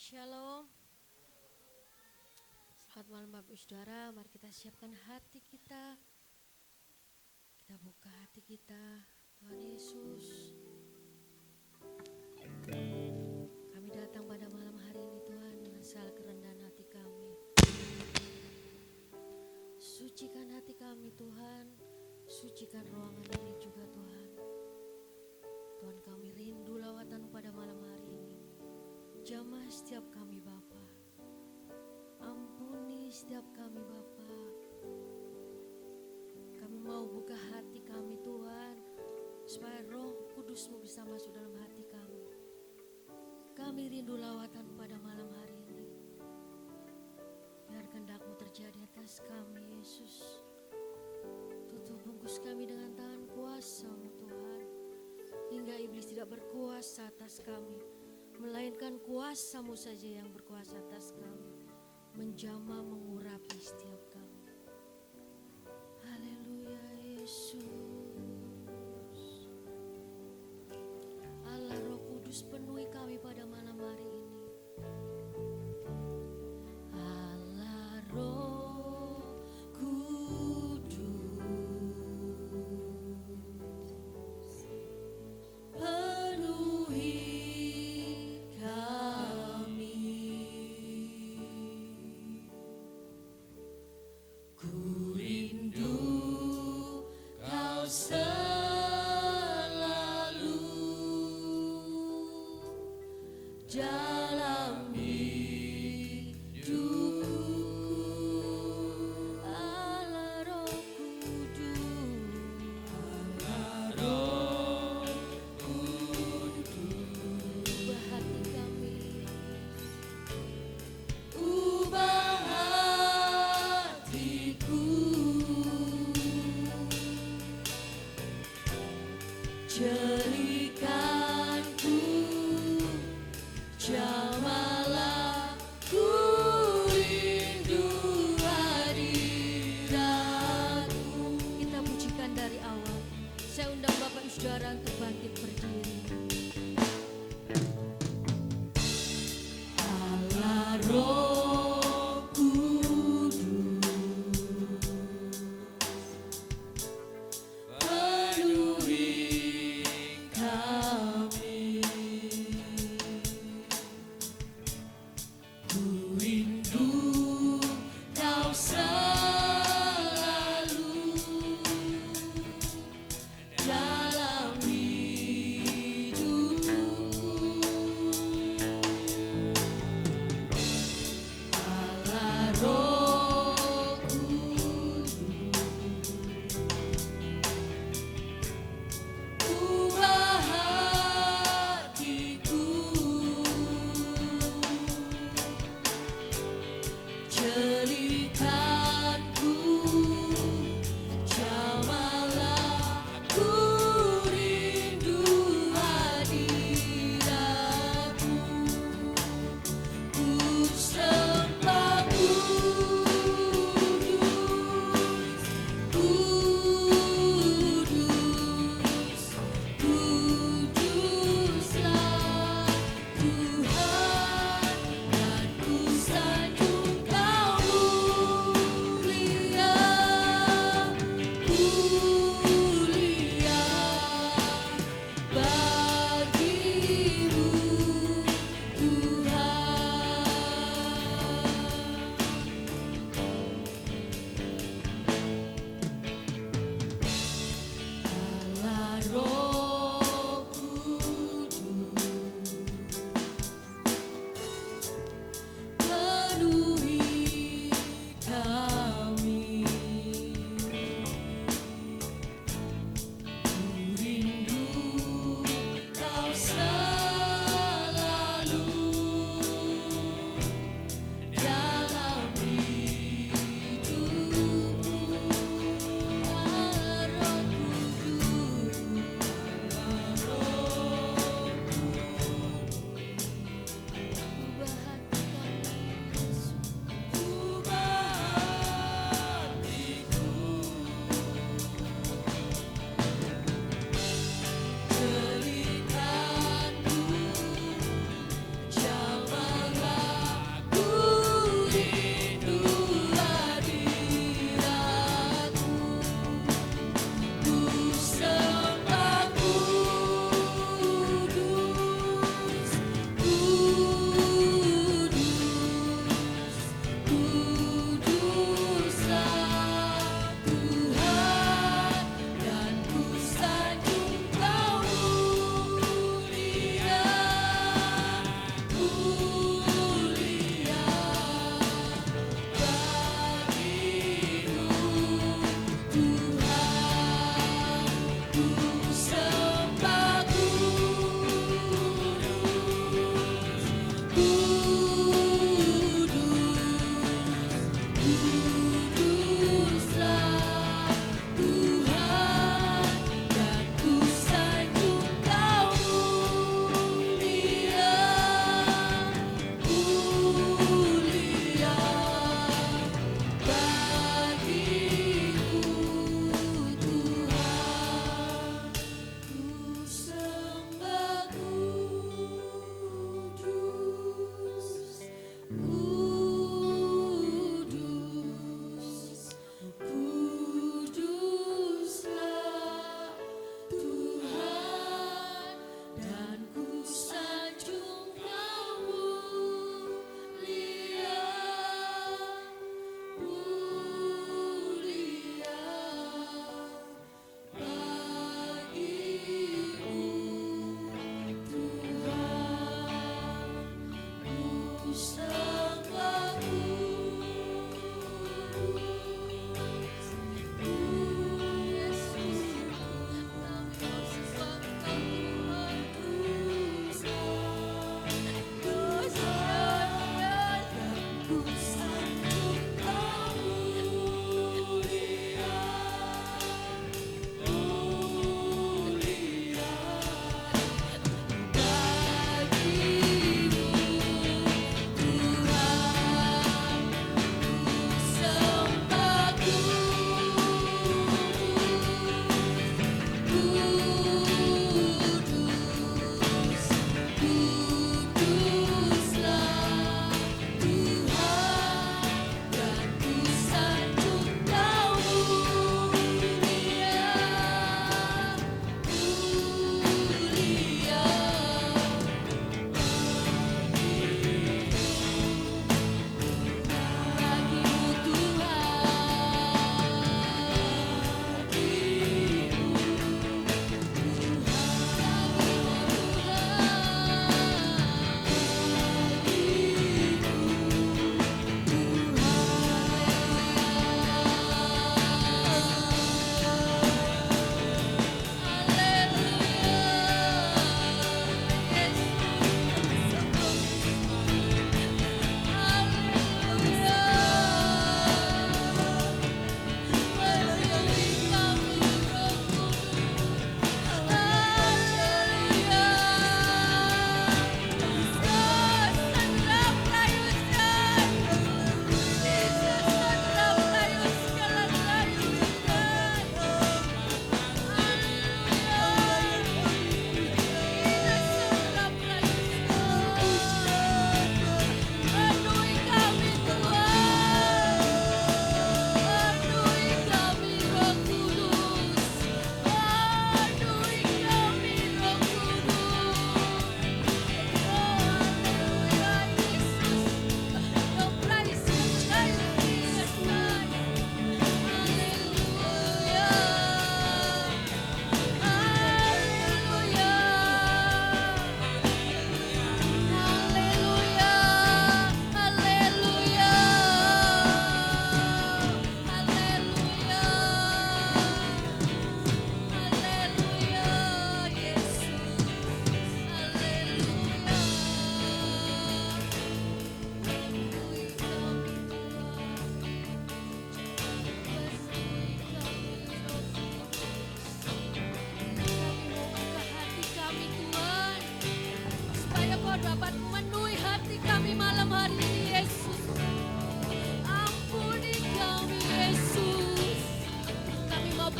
Shalom. Selamat malam Bapak Ibu Saudara. Mari kita siapkan hati kita. Kita buka hati kita. Tuhan Yesus, kami datang pada malam hari ini Tuhan dengan segala kerendahan hati kami. Sucikan hati kami Tuhan. Sucikan ruangan ini juga Tuhan. Tuhan, kami rindu lawatan pada malam hari ini. Jamah setiap kami Bapa. Ampuni setiap kami Bapa. Kami mau buka hati kami Tuhan, supaya Roh Kudus-Mu bisa masuk dalam hati kami. Kami rindu lawatan pada malam hari ini. Biar kehendak-Mu terjadi atas kami Yesus. Tutup bungkus kami dengan tangan kuasa-Mu Tuhan, hingga iblis tidak berkuasa atas kami, melainkan kuasa-Mu saja yang berkuasa atas kami, menjamah mengurapi setiap kami. Haleluya Yesus. Allah Roh Kudus, penuhi kami pada malam hari ini. Allah Roh Kudus, penuhi kami. Ku rindu Kau selalu dalam hidupku. Allah Roh Kudus, Allah Roh Kudus, ubah hati kami, ubah hatiku, jadikanku jamalah, ku rindu hadirat-Mu. Kita pujikan dari awal. Saya undang Bapak Ibu Saudara untuk bangkit berdiri. Allah Roh Kudus, penuhi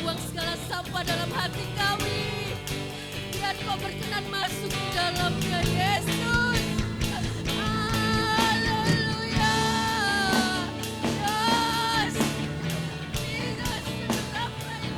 buang segala sampah dalam hati kami. Biar kau berkenan masuk di dalamnya, Yesus. Haleluya. Yes. Jesus, haleluya.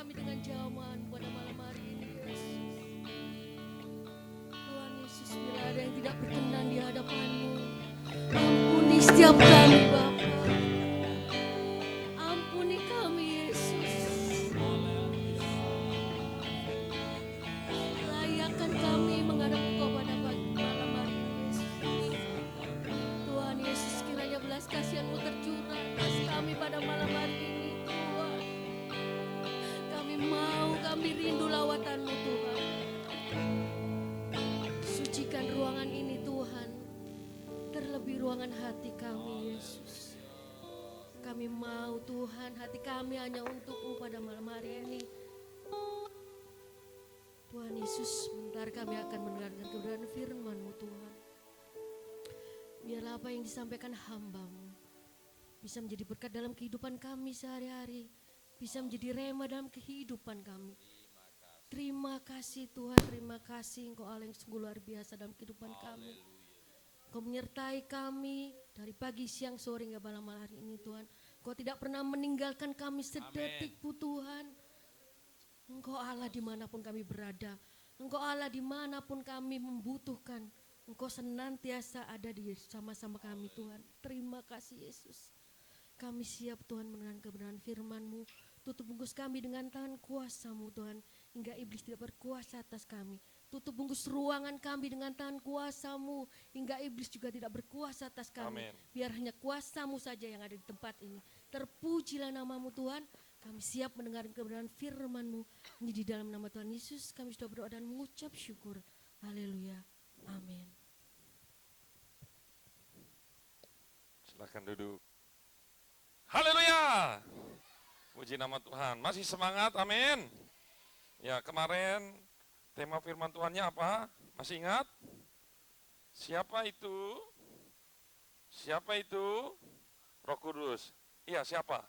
kami dengan jamahan pada malam hari ini, Yesus. Tuhan Yesus, bila ada yang tidak berkenan di hadapan-Mu, ampuni setiap kami, Bapa. Ampuni kami, Yesus. Layakkan kami menghadap Engkau pada malam hari ini, Yesus. Tuhan Yesus, kiranya belas kasihan-Mu tercurah atas kami pada malam hari ini, Tuhan. Kami rindu lawatan-Mu, Tuhan. Sucikan ruangan ini, Tuhan. Terlebih ruangan hati kami, Yesus. Kami mau, Tuhan, hati kami hanya untuk-Mu pada malam hari ini. Tuhan Yesus, sebentar kami akan mendengarkan kebenaran firman-Mu, Tuhan. Biarlah apa yang disampaikan hamba-Mu bisa menjadi berkat dalam kehidupan kami sehari-hari. Bisa menjadi rema dalam kehidupan kami. Terima kasih Tuhan, terima kasih Engkau Allah yang sungguh luar biasa dalam kehidupan kami. Engkau menyertai kami dari pagi, siang, sore hingga malam hari ini, Tuhan. Engkau tidak pernah meninggalkan kami sedetik pun, Tuhan. Engkau Allah dimanapun kami berada. Engkau Allah dimanapun kami membutuhkan. Engkau senantiasa ada di sama-sama kami, Tuhan. Terima kasih Yesus. Kami siap, Tuhan, mendengar kebenaran firman-Mu. Tutup bungkus kami dengan tangan kuasa-Mu, Tuhan, hingga iblis tidak berkuasa atas kami. Tutup bungkus ruangan kami dengan tangan kuasa-Mu, hingga iblis juga tidak berkuasa atas kami. Amin. Biar hanya kuasa-Mu saja yang ada di tempat ini. Terpujilah nama-Mu, Tuhan. Kami siap mendengar kebenaran firman-Mu. Hanya di dalam nama Tuhan Yesus kami sudah berdoa dan mengucap syukur. Haleluya. Amin. Silakan duduk. Haleluya. Puji nama Tuhan. Masih semangat? Amin. Ya, kemarin tema firman Tuhannya apa? Masih ingat? Siapa itu? Siapa itu? Roh Kudus. Iya, siapa?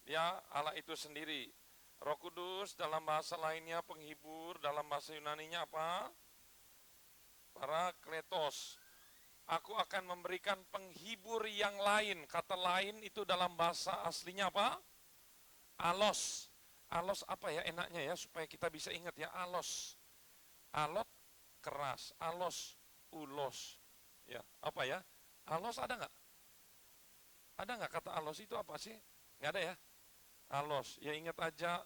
Ya, Allah itu sendiri. Roh Kudus dalam bahasa lainnya penghibur, dalam bahasa Yunaninya apa? Parakletos. Aku akan memberikan penghibur yang lain. Kata lain itu dalam bahasa aslinya apa? Alos. Alos apa ya enaknya ya supaya kita bisa ingat ya, alos. Alot keras, alos ulos. Ya, apa ya? Alos ada nggak? Ada nggak kata alos itu apa sih? Nggak ada ya? Alos. Ya ingat aja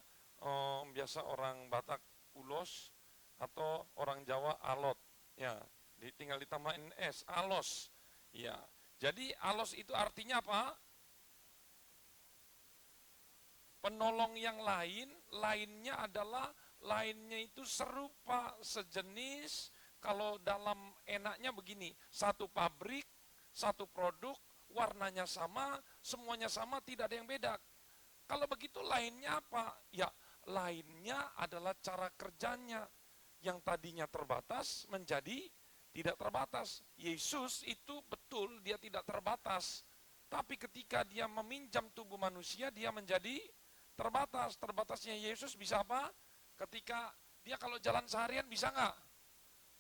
biasa orang Batak ulos atau orang Jawa alot. Ya. Tinggal ditambahin S, alos. Ya, jadi alos itu artinya apa? Penolong yang lain, lainnya adalah lainnya itu serupa, sejenis. Kalau dalam enaknya begini, satu pabrik, satu produk, warnanya sama, semuanya sama, tidak ada yang beda. Kalau begitu lainnya apa? Ya, lainnya adalah cara kerjanya yang tadinya terbatas menjadi tidak terbatas. Yesus itu betul dia tidak terbatas. Tapi ketika dia meminjam tubuh manusia, dia menjadi terbatas. Terbatasnya Yesus bisa apa? Ketika dia kalau jalan seharian bisa nggak?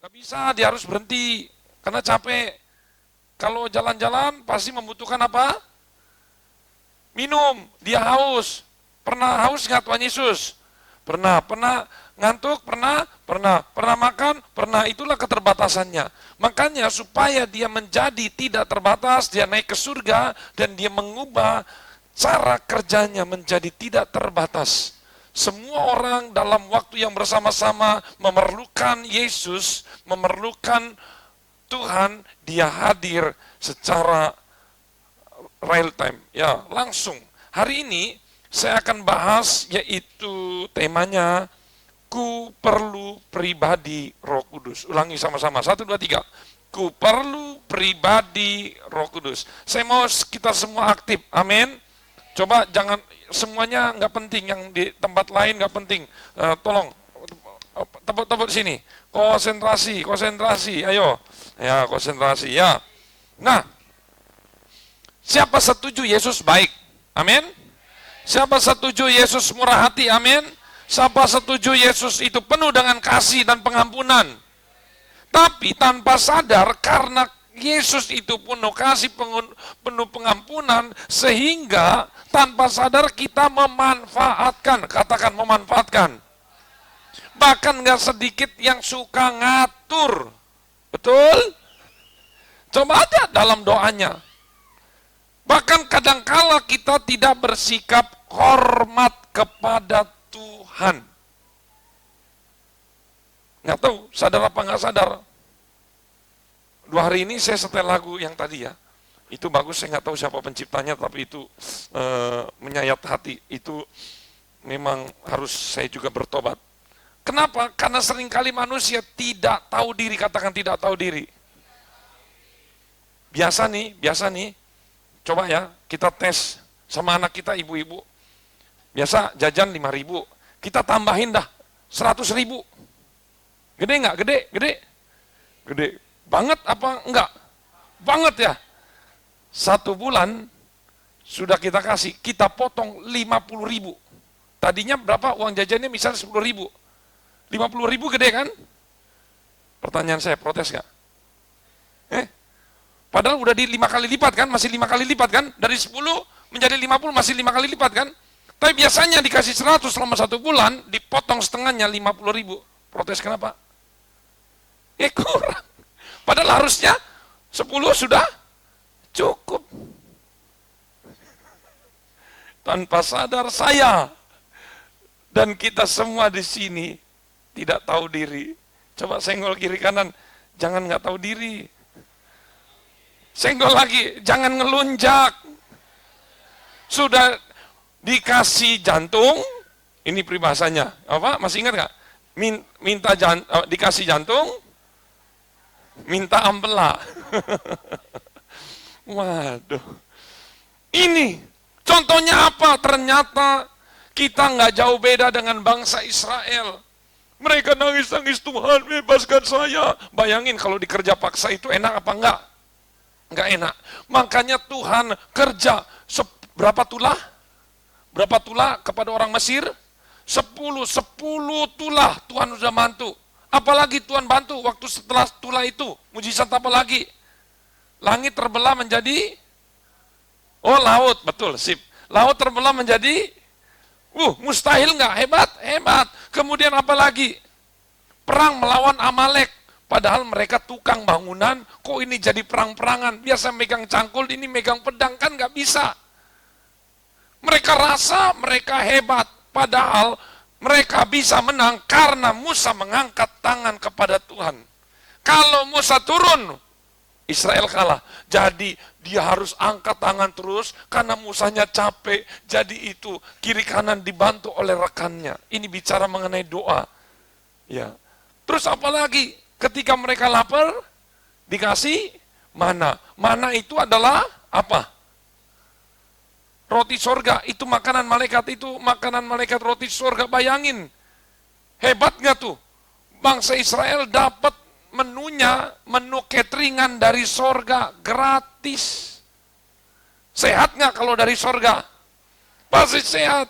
Nggak bisa, dia harus berhenti. Karena capek. Kalau jalan-jalan pasti membutuhkan apa? Minum, dia haus. Pernah haus nggak Tuhan Yesus? Pernah ngantuk, pernah makan, pernah, itulah keterbatasannya. Makanya supaya dia menjadi tidak terbatas, dia naik ke surga dan dia mengubah cara kerjanya menjadi tidak terbatas. Semua orang dalam waktu yang bersama-sama memerlukan Yesus, memerlukan Tuhan, dia hadir secara real time, ya langsung. Hari ini saya akan bahas yaitu temanya ku perlu pribadi Roh Kudus. Ulangi sama-sama. 1, 2, 3. Ku perlu pribadi Roh Kudus. Saya mau kita semua aktif. Amin. Coba jangan semuanya nggak penting, yang di tempat lain nggak penting. Tolong tepuk-tepuk sini. Konsentrasi. Ayo. Ya, konsentrasi ya. Nah, siapa setuju Yesus baik? Amin. Siapa setuju Yesus murah hati? Amin. Siapa setuju Yesus itu penuh dengan kasih dan pengampunan? Tapi tanpa sadar karena Yesus itu penuh kasih, penuh pengampunan, sehingga tanpa sadar kita memanfaatkan, katakan memanfaatkan. Bahkan nggak sedikit yang suka ngatur, betul? Coba aja dalam doanya. Bahkan kadangkala kita tidak bersikap hormat kepada Tuhan. Nggak tahu, sadar apa nggak sadar. 2 hari ini saya setel lagu yang tadi ya. Itu bagus, saya nggak tahu siapa penciptanya, tapi itu menyayat hati. Itu memang harus saya juga bertobat. Kenapa? Karena seringkali manusia tidak tahu diri, katakan tidak tahu diri. Biasa nih, coba ya, kita tes sama anak kita ibu-ibu. Biasa jajan 5.000, kita tambahin dah 100.000. Gede nggak? Gede. Banget apa enggak? Banget ya. 1 bulan sudah kita kasih, kita potong 50.000. Tadinya berapa uang jajannya? Misalnya 10.000. 50.000 gede kan? Pertanyaan saya, protes nggak? Padahal udah di 5 kali lipat kan? Masih 5 kali lipat kan? Dari 10 menjadi 50 masih 5 kali lipat kan? Tapi biasanya dikasih 100 selama 1 bulan, dipotong setengahnya 50.000. Protes kenapa? Kurang. Padahal harusnya 10 sudah cukup. Tanpa sadar saya dan kita semua di sini tidak tahu diri. Coba senggol kiri kanan, jangan nggak tahu diri. Senggol lagi, jangan ngelunjak. Sudah dikasih jantung, ini peribahasanya. Apa? Masih ingat nggak? Dikasih jantung, minta ampela. Waduh. Ini contohnya apa? Ternyata kita nggak jauh beda dengan bangsa Israel. Mereka nangis-nangis, Tuhan bebaskan saya. Bayangin kalau dikerja paksa itu enak apa enggak? Enggak enak. Makanya Tuhan kerja. Berapa tulah? Berapa tulah kepada orang Mesir? 10 tulah Tuhan sudah bantu. Apalagi Tuhan bantu waktu setelah tulah itu. Mujizat apa lagi? Langit terbelah menjadi laut, betul, sip. Laut terbelah menjadi mustahil nggak? Hebat. Kemudian apa lagi? Perang melawan Amalek. Padahal mereka tukang bangunan, kok ini jadi perang-perangan? Biasa megang cangkul, ini megang pedang, kan nggak bisa. Mereka rasa mereka hebat, padahal mereka bisa menang karena Musa mengangkat tangan kepada Tuhan. Kalau Musa turun, Israel kalah. Jadi dia harus angkat tangan terus karena Musanya capek. Jadi itu kiri kanan dibantu oleh rekannya. Ini bicara mengenai doa. Ya. Terus apa lagi? Ketika mereka lapar, dikasih mana. Mana itu adalah apa? Roti sorga, itu makanan malaikat roti sorga. Bayangin, hebat gak tuh? Bangsa Israel dapat menunya, menu cateringan dari sorga, gratis. Sehat gak kalau dari sorga? Pasti sehat.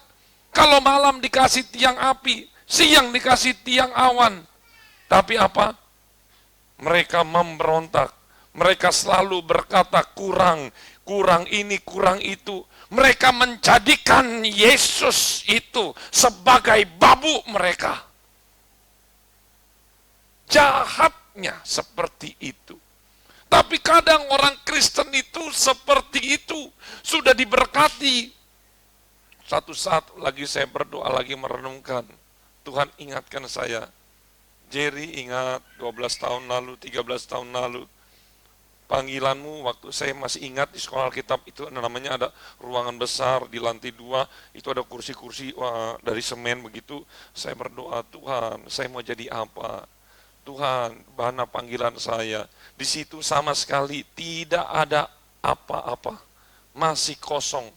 Kalau malam dikasih tiang api, siang dikasih tiang awan. Tapi apa? Mereka memberontak. Mereka selalu berkata kurang ini, kurang itu. Mereka menjadikan Yesus itu sebagai babu mereka. Jahatnya seperti itu. Tapi kadang orang Kristen itu seperti itu. Sudah diberkati. Satu saat lagi saya berdoa, lagi merenungkan. Tuhan ingatkan saya. Jerry, ingat 12 tahun lalu, 13 tahun lalu. Panggilanmu waktu saya masih ingat di sekolah Alkitab itu namanya ada ruangan besar di lantai 2, itu ada kursi-kursi dari semen begitu. Saya berdoa, Tuhan, saya mau jadi apa? Tuhan, mana panggilan saya? Di situ sama sekali tidak ada apa-apa. Masih kosong.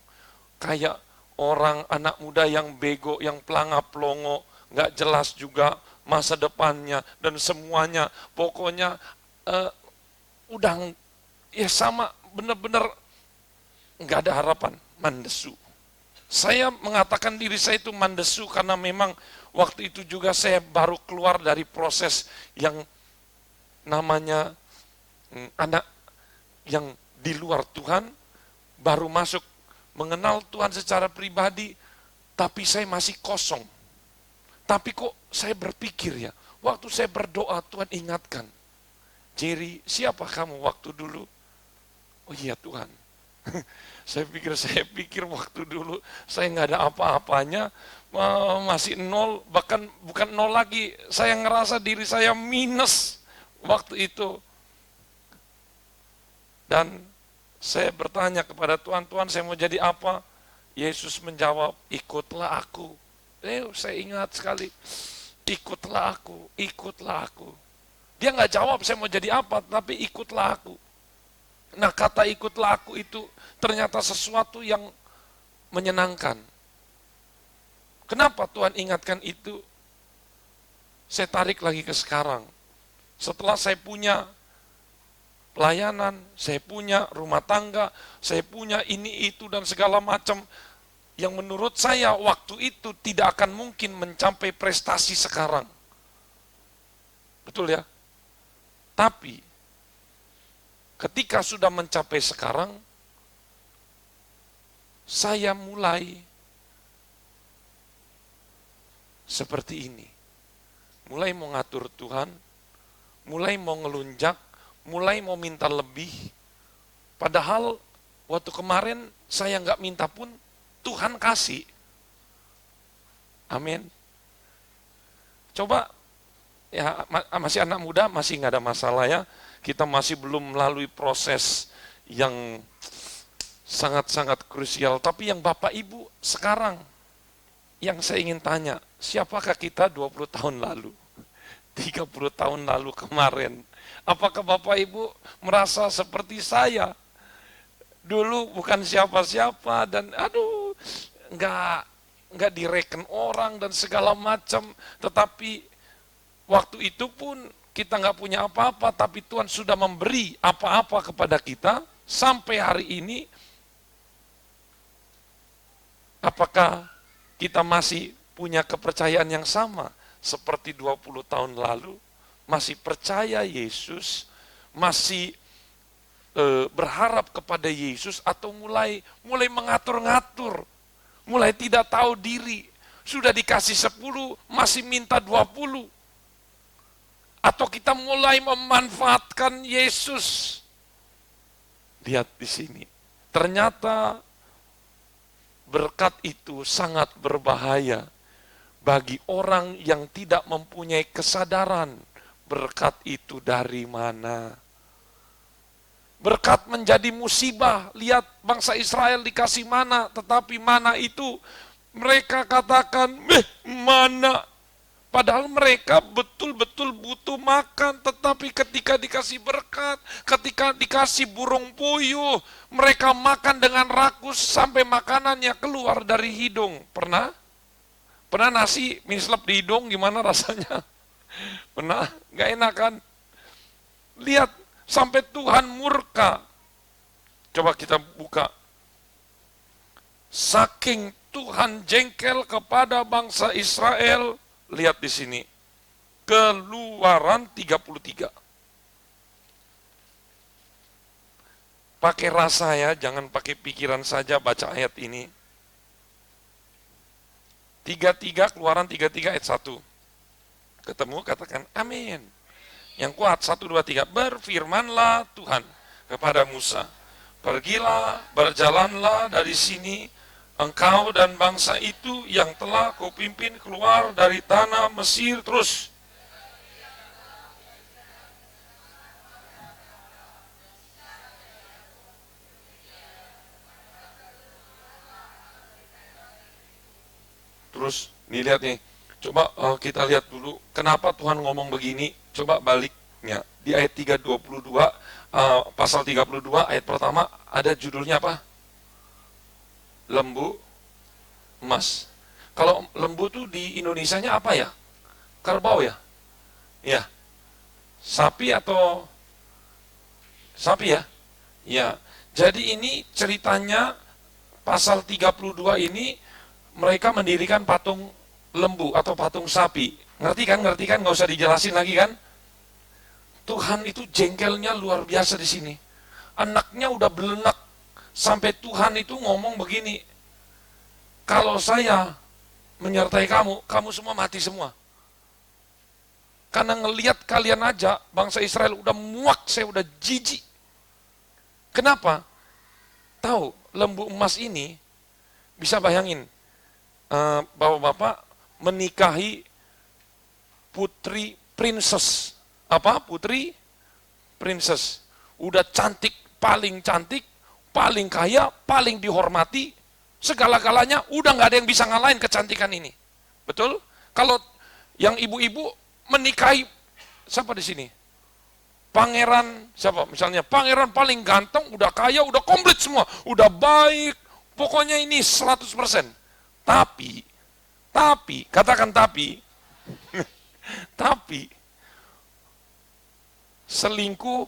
Kayak orang anak muda yang bego, yang pelangap-pelongo, nggak jelas juga masa depannya dan semuanya. Pokoknya udah ya sama, benar-benar nggak ada harapan, mandesu. Saya mengatakan diri saya itu mandesu karena memang waktu itu juga saya baru keluar dari proses yang namanya anak yang di luar Tuhan, baru masuk mengenal Tuhan secara pribadi, tapi saya masih kosong. Tapi kok saya berpikir ya, waktu saya berdoa Tuhan ingatkan, Jerry, siapa kamu waktu dulu? Oh iya Tuhan. Saya pikir waktu dulu saya nggak ada apa-apanya, masih nol, bahkan bukan nol lagi. Saya ngerasa diri saya minus waktu itu. Dan saya bertanya kepada Tuhan, Tuhan saya mau jadi apa? Yesus menjawab, ikutlah aku. Saya ingat sekali, ikutlah aku, ikutlah aku. Dia nggak jawab saya mau jadi apa, tapi ikutlah aku. Nah, kata ikutlah aku itu ternyata sesuatu yang menyenangkan. Kenapa Tuhan ingatkan itu? Saya tarik lagi ke sekarang. Setelah saya punya pelayanan, saya punya rumah tangga, saya punya ini itu dan segala macam, yang menurut saya waktu itu tidak akan mungkin mencapai prestasi sekarang. Betul ya? Tapi, ketika sudah mencapai sekarang, saya mulai seperti ini. Mulai mau ngatur Tuhan, mulai mau ngelunjak, mulai mau minta lebih. Padahal waktu kemarin saya nggak minta pun, Tuhan kasih. Amin. Coba, ya masih anak muda, masih nggak ada masalah ya. Kita masih belum melalui proses yang sangat-sangat krusial. Tapi yang Bapak Ibu sekarang, yang saya ingin tanya, siapakah kita 20 tahun lalu? 30 tahun lalu kemarin. Apakah Bapak Ibu merasa seperti saya? Dulu bukan siapa-siapa dan nggak direken orang dan segala macam. Tetapi waktu itu pun kita nggak punya apa-apa, tapi Tuhan sudah memberi apa-apa kepada kita sampai hari ini. Apakah kita masih punya kepercayaan yang sama seperti 20 tahun lalu? Masih percaya Yesus? Masih berharap kepada Yesus? Atau mulai mengatur-ngatur? Mulai tidak tahu diri? Sudah dikasih 10, masih minta 20? Atau kita mulai memanfaatkan Yesus? Lihat di sini. Ternyata berkat itu sangat berbahaya bagi orang yang tidak mempunyai kesadaran berkat itu dari mana. Berkat menjadi musibah. Lihat bangsa Israel dikasih mana, tetapi mana itu mereka katakan, mana. Padahal mereka betul-betul butuh makan, tetapi ketika dikasih berkat, ketika dikasih burung puyuh, mereka makan dengan rakus sampai makanannya keluar dari hidung. Pernah? Pernah nasi mislep di hidung, gimana rasanya? Pernah? Gak enak kan? Lihat, sampai Tuhan murka. Coba kita buka. Saking Tuhan jengkel kepada bangsa Israel, lihat di sini. Keluaran 33. Pakai rasa ya, jangan pakai pikiran saja baca ayat ini. 33, Keluaran 33 ayat 1. Ketemu, katakan amin. Yang kuat, 1, 2, 3. Berfirmanlah Tuhan kepada Musa. Pergilah, berjalanlah dari sini, engkau dan bangsa itu yang telah kau pimpin keluar dari tanah Mesir. Terus. Terus, nih lihat nih. Coba kita lihat dulu, kenapa Tuhan ngomong begini. Coba baliknya. Di ayat 322, pasal 32, ayat pertama, ada judulnya apa? Lembu emas. Kalau lembu tuh di Indonesianya apa ya? Kerbau ya? Ya. Sapi atau sapi ya? Ya. Jadi ini ceritanya pasal 32 ini mereka mendirikan patung lembu atau patung sapi. Ngerti kan? Nggak usah dijelasin lagi kan? Tuhan itu jengkelnya luar biasa di sini. Anaknya udah belenak, sampai Tuhan itu ngomong begini, kalau saya menyertai kamu, kamu semua mati semua. Karena ngelihat kalian aja, bangsa Israel udah muak, saya udah jijik. Kenapa? Tahu, lembu emas ini, bisa bayangin, bapak-bapak menikahi putri princess. Apa? Putri princess. Udah cantik, paling kaya, paling dihormati, segala-galanya udah nggak ada yang bisa ngalahin kecantikan ini. Betul? Kalau yang ibu-ibu menikahi siapa di sini? Pangeran siapa? Misalnya pangeran paling ganteng, udah kaya, udah komplit semua, udah baik, pokoknya ini 100%. Tapi katakan tapi tapi selingkuh,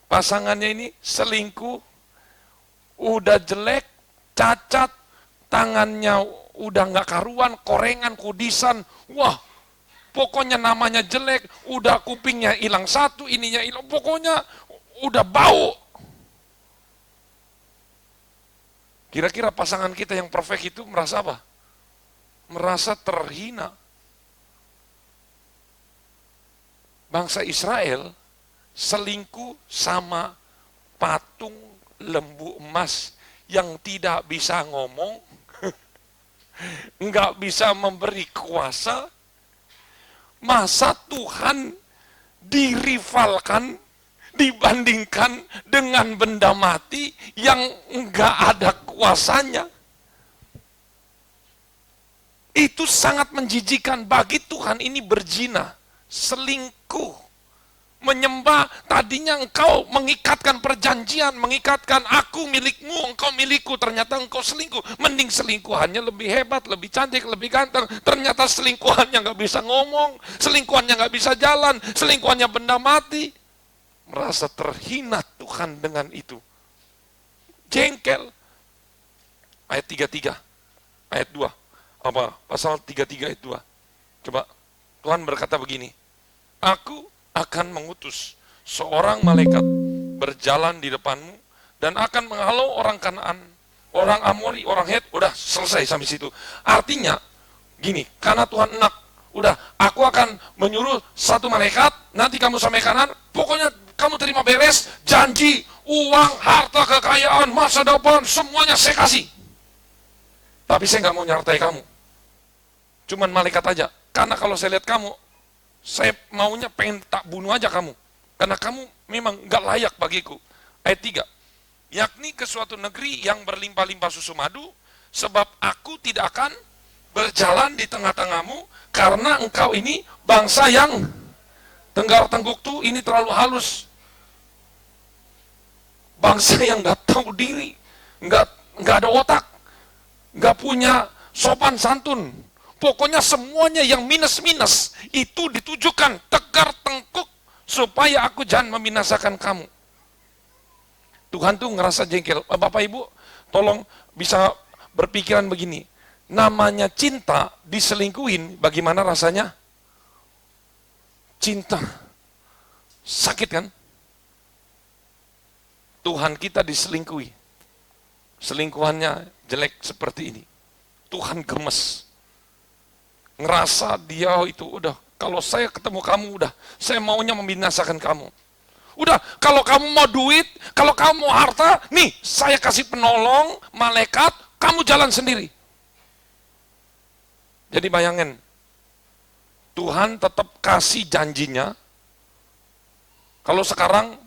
pasangannya ini selingkuh, udah jelek, cacat, tangannya udah nggak karuan, korengan, kudisan, wah, pokoknya namanya jelek, udah kupingnya hilang satu, ininya hilang, pokoknya udah bau. Kira-kira pasangan kita yang perfect itu merasa apa? Merasa terhina. Bangsa Israel selingkuh sama patung lembu emas yang tidak bisa ngomong, nggak bisa memberi kuasa. Masa Tuhan dirivalkan, dibandingkan dengan benda mati yang nggak ada kuasanya? Itu sangat menjijikan. Bagi Tuhan ini berzina, selingkuh, menyembah. Tadinya engkau mengikatkan perjanjian, mengikatkan aku milikmu, engkau milikku, ternyata engkau selingkuh. Mending selingkuhannya lebih hebat, lebih cantik, lebih ganteng, ternyata selingkuhannya nggak bisa ngomong, selingkuhannya nggak bisa jalan, selingkuhannya benda mati. Merasa terhina Tuhan dengan itu. Jengkel. Ayat 33, ayat 2. Apa? Pasal 33 ayat 2. Coba, Tuhan berkata begini, aku akan mengutus seorang malaikat berjalan di depanmu dan akan menghalau orang Kanaan, orang Amori, orang Het. Udah selesai sampai situ. Artinya, gini, karena Tuhan enak, udah, aku akan menyuruh satu malaikat, nanti kamu sampai kanan, pokoknya kamu terima beres, janji, uang, harta, kekayaan, masa depan, semuanya saya kasih. Tapi saya nggak mau nyertai kamu. Cuman malaikat aja. Karena kalau saya lihat kamu, saya maunya pengen tak bunuh aja kamu. Karena kamu memang nggak layak bagiku. Ayat 3. Yakni ke suatu negeri yang berlimpah-limpah susu madu, sebab aku tidak akan berjalan di tengah-tengahmu, karena engkau ini bangsa yang tenggar-tengguk tuh, ini terlalu halus. Bangsa yang nggak tahu diri, nggak ada otak, nggak punya sopan santun. Pokoknya semuanya yang minus-minus itu ditujukan tegar tengkuk supaya aku jangan membinasakan kamu. Tuhan tuh ngerasa jengkel. Bapak Ibu, tolong bisa berpikiran begini. Namanya cinta diselingkuhin, bagaimana rasanya? Cinta. Sakit kan? Tuhan kita diselingkuhi. Selingkuhannya jelek seperti ini. Tuhan gemes. Ngerasa dia itu udah, kalau saya ketemu kamu udah, saya maunya membinasakan kamu. Udah, kalau kamu mau duit, kalau kamu mau harta, nih saya kasih penolong, malaikat, kamu jalan sendiri. Jadi bayangin, Tuhan tetap kasih janjinya. Kalau sekarang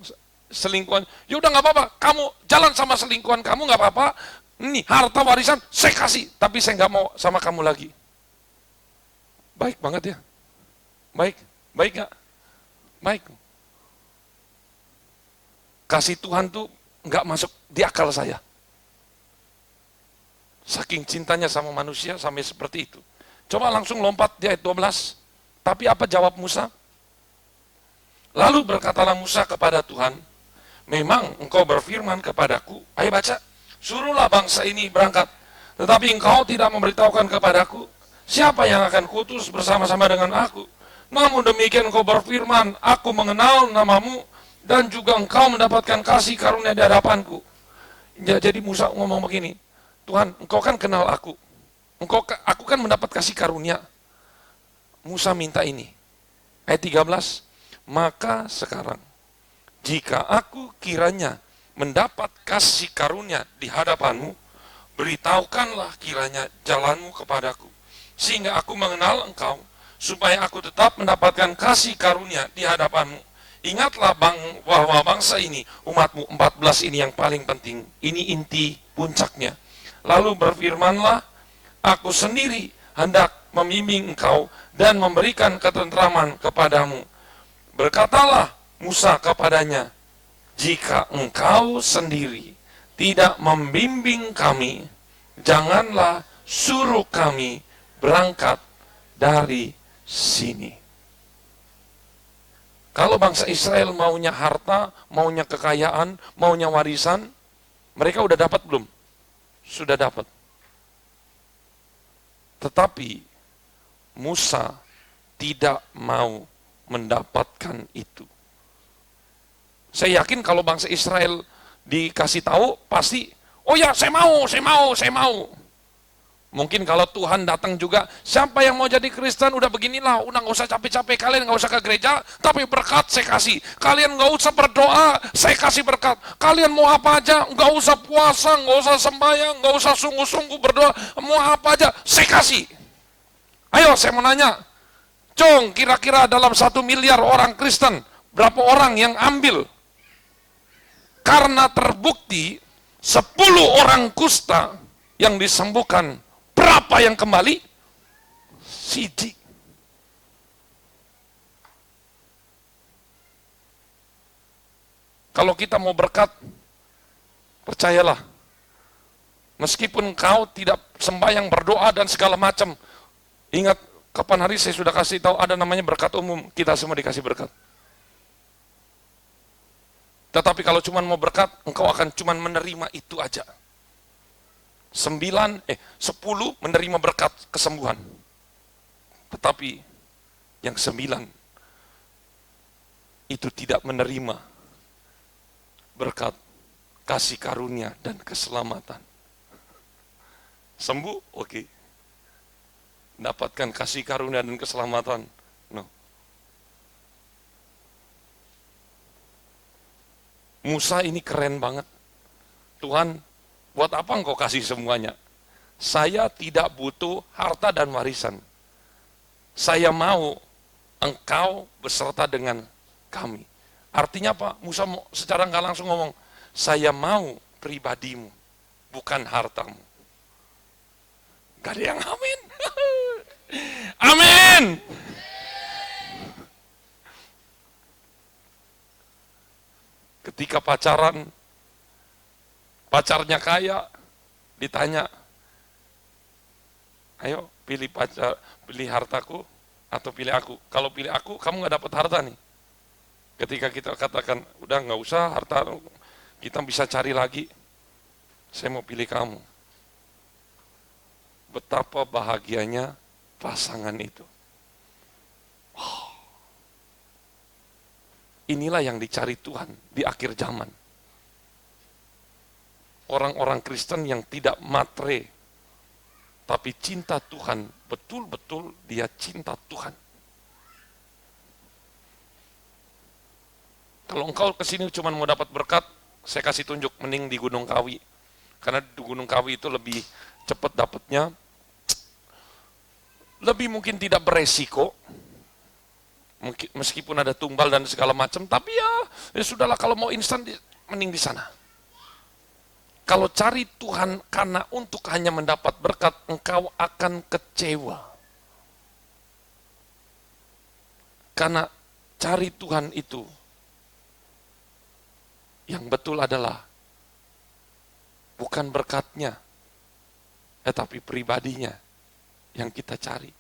selingkuhan, ya udah nggak apa-apa, kamu jalan sama selingkuhan kamu nggak apa-apa. Nih harta warisan saya kasih, tapi saya nggak mau sama kamu lagi. Baik banget ya, baik nggak? Baik. Kasih Tuhan tuh nggak masuk di akal saya. Saking cintanya sama manusia sampai seperti itu. Coba langsung lompat di ayat 12. Tapi apa jawab Musa? Lalu berkatalah Musa kepada Tuhan, memang engkau berfirman kepadaku, ayo baca, suruhlah bangsa ini berangkat. Tetapi engkau tidak memberitahukan kepadaku, siapa yang akan kutus bersama-sama dengan aku. Namun demikian engkau berfirman, aku mengenal namamu, dan juga engkau mendapatkan kasih karunia di hadapanku. Ya, jadi Musa ngomong begini, Tuhan, engkau kan kenal aku. Aku kan mendapat kasih karunia. Musa minta ini. Ayat 13, maka sekarang, jika aku kiranya mendapat kasih karunia di hadapanmu, beritahukanlah kiranya jalanmu kepadaku, sehingga aku mengenal engkau, supaya aku tetap mendapatkan kasih karunia di hadapanmu. Ingatlah bahwa bangsa ini, umatmu 14 ini yang paling penting. Ini inti puncaknya. Lalu berfirmanlah, aku sendiri hendak membimbing engkau dan memberikan ketentraman kepadamu. Berkatalah Musa kepadanya, jika engkau sendiri tidak membimbing kami, janganlah suruh kami berangkat dari sini. Kalau bangsa Israel maunya harta, maunya kekayaan, maunya warisan, mereka udah dapat belum? Sudah dapat. Tetapi Musa tidak mau mendapatkan itu. Saya yakin kalau bangsa Israel dikasih tahu, pasti, oh ya saya mau. Mungkin kalau Tuhan datang juga, siapa yang mau jadi Kristen, udah beginilah, udah nggak usah capek-capek, kalian nggak usah ke gereja, tapi berkat saya kasih. Kalian nggak usah berdoa, saya kasih berkat. Kalian mau apa aja, nggak usah puasa, nggak usah sembahyang, nggak usah sungguh-sungguh berdoa, mau apa aja, saya kasih. Ayo saya mau nanya, Cong, kira-kira dalam 1 miliar orang Kristen, berapa orang yang ambil? Karena terbukti 10 orang kusta yang disembuhkan, berapa yang kembali? Siji. Kalau kita mau berkat, percayalah, meskipun kau tidak sembahyang, berdoa dan segala macam, ingat, kapan hari saya sudah kasih tahu ada namanya berkat umum, kita semua dikasih berkat. Tetapi kalau cuma mau berkat, engkau akan cuma menerima itu aja. 10 menerima berkat kesembuhan. Tetapi yang 9 itu tidak menerima berkat kasih karunia dan keselamatan. Sembuh, oke. Dapatkan kasih karunia dan keselamatan, no. Musa ini keren banget. Tuhan, buat apa engkau kasih semuanya? Saya tidak butuh harta dan warisan. Saya mau engkau beserta dengan kami. Artinya apa? Musa secara nggak langsung ngomong, saya mau pribadimu, bukan hartamu. Gak ada yang amin. Amin. Ketika pacarnya kaya, ditanya, ayo pilih hartaku atau pilih aku. Kalau pilih aku, kamu nggak dapat harta nih. Ketika kita katakan, udah nggak usah harta, kita bisa cari lagi. Saya mau pilih kamu. Betapa bahagianya pasangan itu. Inilah yang dicari Tuhan di akhir zaman. Orang-orang Kristen yang tidak matre, tapi cinta Tuhan, betul-betul dia cinta Tuhan. Kalau engkau kesini cuma mau dapat berkat, saya kasih tunjuk, mending di Gunung Kawi. Karena di Gunung Kawi itu lebih cepat dapatnya, lebih mungkin tidak beresiko, meskipun ada tumbal dan segala macam, tapi ya sudahlah, kalau mau instan, mending di sana. Kalau cari Tuhan karena untuk hanya mendapat berkat, engkau akan kecewa. Karena cari Tuhan itu, yang betul adalah bukan berkatnya, tetapi pribadinya yang kita cari.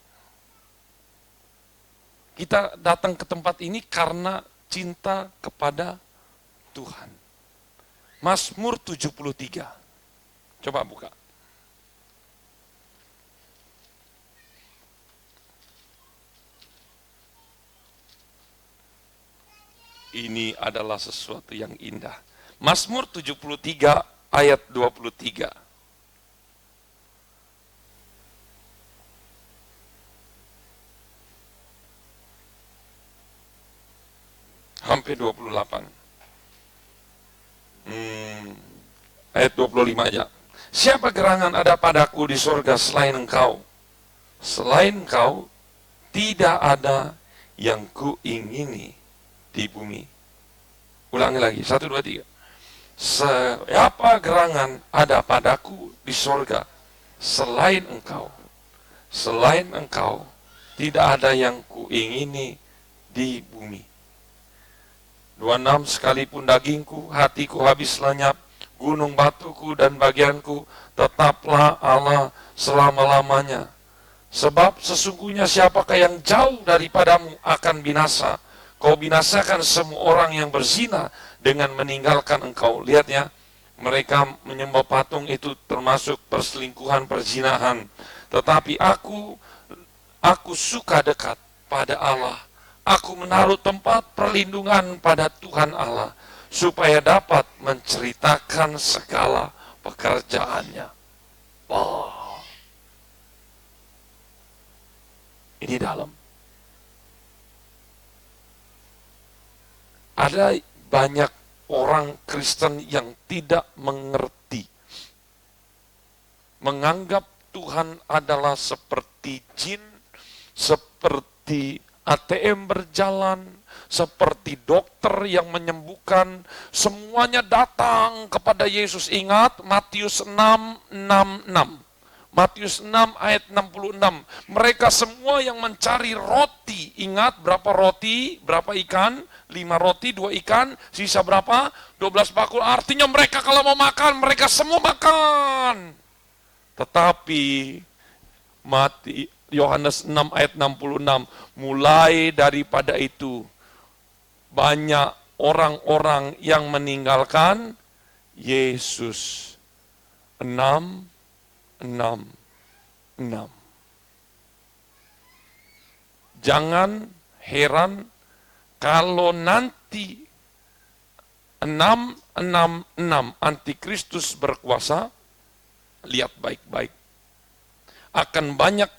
Kita datang ke tempat ini karena cinta kepada Tuhan. Mazmur 73. Coba buka. Ini adalah sesuatu yang indah. Mazmur 73 ayat 23. Hampir 28. Ayat 25 aja. Siapa gerangan ada padaku di sorga selain engkau? Selain engkau, tidak ada yang kuingini di bumi. Ulangi lagi, 1, 2, 3. Siapa gerangan ada padaku di sorga selain engkau? Selain engkau, tidak ada yang kuingini di bumi. 26, sekalipun dagingku, hatiku habis lenyap, gunung batuku dan bagianku, tetaplah Allah selama-lamanya. Sebab sesungguhnya siapakah yang jauh daripadamu akan binasa. Kau binasakan semua orang yang berzina dengan meninggalkan engkau. Lihat ya, mereka menyembah patung itu termasuk perselingkuhan, perzinahan. Tetapi aku suka dekat pada Allah. Aku menaruh tempat perlindungan pada Tuhan Allah, supaya dapat menceritakan segala pekerjaannya. Oh, ini dalam. Ada banyak orang Kristen yang tidak mengerti, menganggap Tuhan adalah seperti jin, seperti ATM berjalan, seperti dokter yang menyembuhkan. Semuanya datang kepada Yesus. Ingat Matius 6:66. Matius 6 ayat 66. Mereka semua yang mencari roti. Ingat berapa roti, berapa ikan? 5 roti, 2 ikan. Sisa berapa? 12 bakul. Artinya mereka kalau mau makan, mereka semua makan. Tetapi Yohanes 6 ayat 66. Mulai daripada itu, banyak orang-orang yang meninggalkan Yesus. 6. Jangan heran kalau nanti 666 antikristus berkuasa. Lihat baik-baik. Akan banyak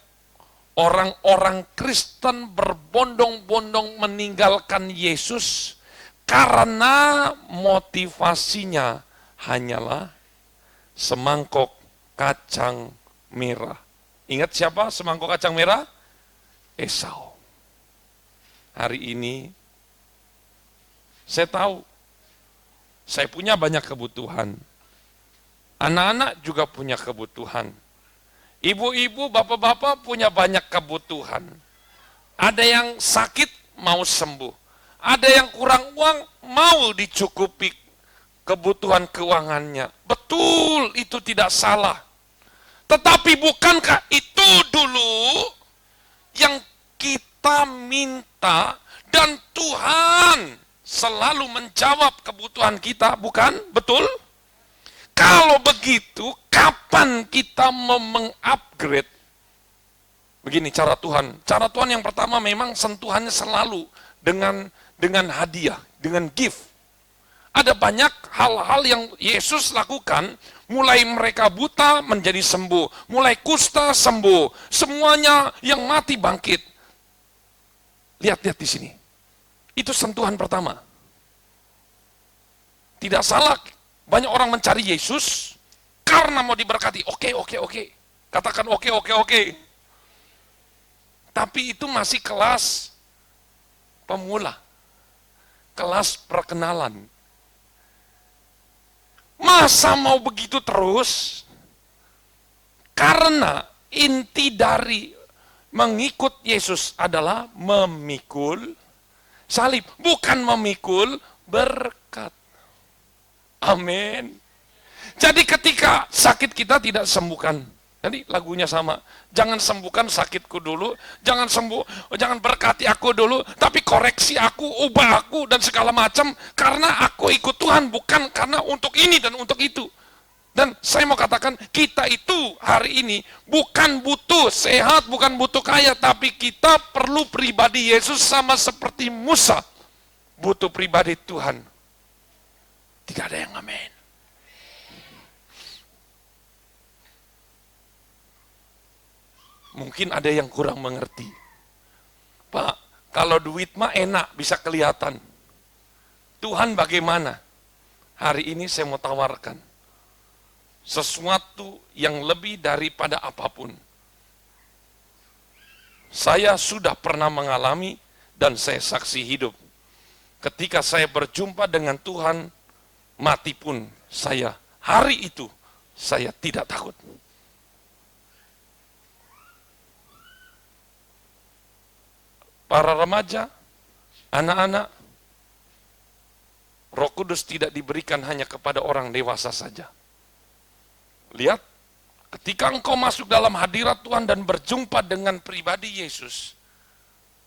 orang-orang Kristen berbondong-bondong meninggalkan Yesus karena motivasinya hanyalah semangkok kacang merah. Ingat siapa semangkuk kacang merah? Esau. Hari ini saya tahu saya punya banyak kebutuhan. Anak-anak juga punya kebutuhan. Ibu-ibu, bapak-bapak punya banyak kebutuhan. Ada yang sakit mau sembuh. Ada yang kurang uang mau dicukupi kebutuhan keuangannya. Betul, itu tidak salah. Tetapi bukankah itu dulu yang kita minta dan Tuhan selalu menjawab kebutuhan kita, bukan? Betul? Kalau begitu, kapan kita mau mengupgrade? Begini cara Tuhan. Cara Tuhan yang pertama memang sentuhannya selalu dengan hadiah, dengan gift. Ada banyak hal-hal yang Yesus lakukan, mulai mereka buta menjadi sembuh, mulai kusta sembuh, semuanya yang mati bangkit. Lihat-lihat di sini. Itu sentuhan pertama. Tidak salah, banyak orang mencari Yesus karena mau diberkati. Oke. Katakan oke. Tapi itu masih kelas pemula. Kelas perkenalan. Masa mau begitu terus? Karena inti dari mengikut Yesus adalah memikul salib, bukan memikul berkat. Amin. Jadi ketika sakit kita tidak sembuhkan. Jadi lagunya sama. Jangan sembuhkan sakitku dulu, jangan berkati aku dulu, tapi koreksi aku, ubah aku dan segala macam karena aku ikut Tuhan, bukan karena untuk ini dan untuk itu. Dan saya mau katakan, kita itu hari ini bukan butuh sehat, bukan butuh kaya, tapi kita perlu pribadi Yesus sama seperti Musa. butuh pribadi Tuhan? Tidak ada yang amin. Mungkin ada yang kurang mengerti. Pak, kalau duit mah enak, bisa kelihatan. Tuhan bagaimana? Hari ini saya mau tawarkan sesuatu yang lebih daripada apapun. Saya sudah pernah mengalami dan saya saksi hidup. Ketika saya berjumpa dengan Tuhan, mati pun saya, hari itu saya tidak takut. Para remaja, anak-anak, Roh Kudus tidak diberikan hanya kepada orang dewasa saja. Lihat, ketika engkau masuk dalam hadirat Tuhan dan berjumpa dengan pribadi Yesus,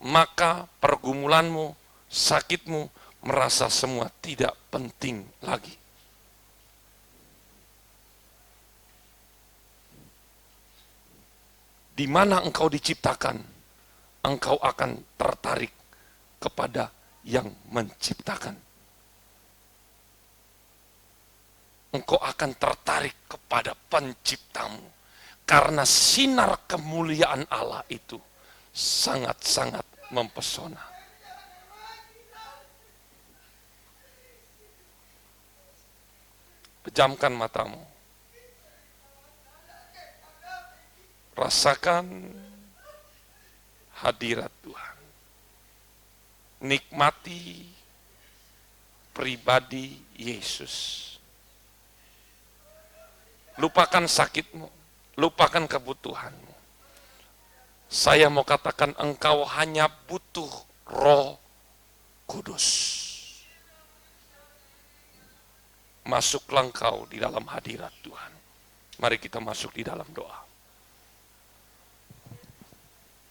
maka pergumulanmu, sakitmu, merasa semua tidak penting lagi. Di mana engkau diciptakan, engkau akan tertarik kepada yang menciptakan. Engkau akan tertarik kepada penciptamu. Karena sinar kemuliaan Allah itu sangat-sangat mempesona. Pejamkan matamu. Rasakan hadirat Tuhan. Nikmati pribadi Yesus. Lupakan sakitmu, lupakan kebutuhanmu. Saya mau katakan engkau hanya butuh Roh Kudus. Masuklah engkau di dalam hadirat Tuhan. Mari kita masuk di dalam doa.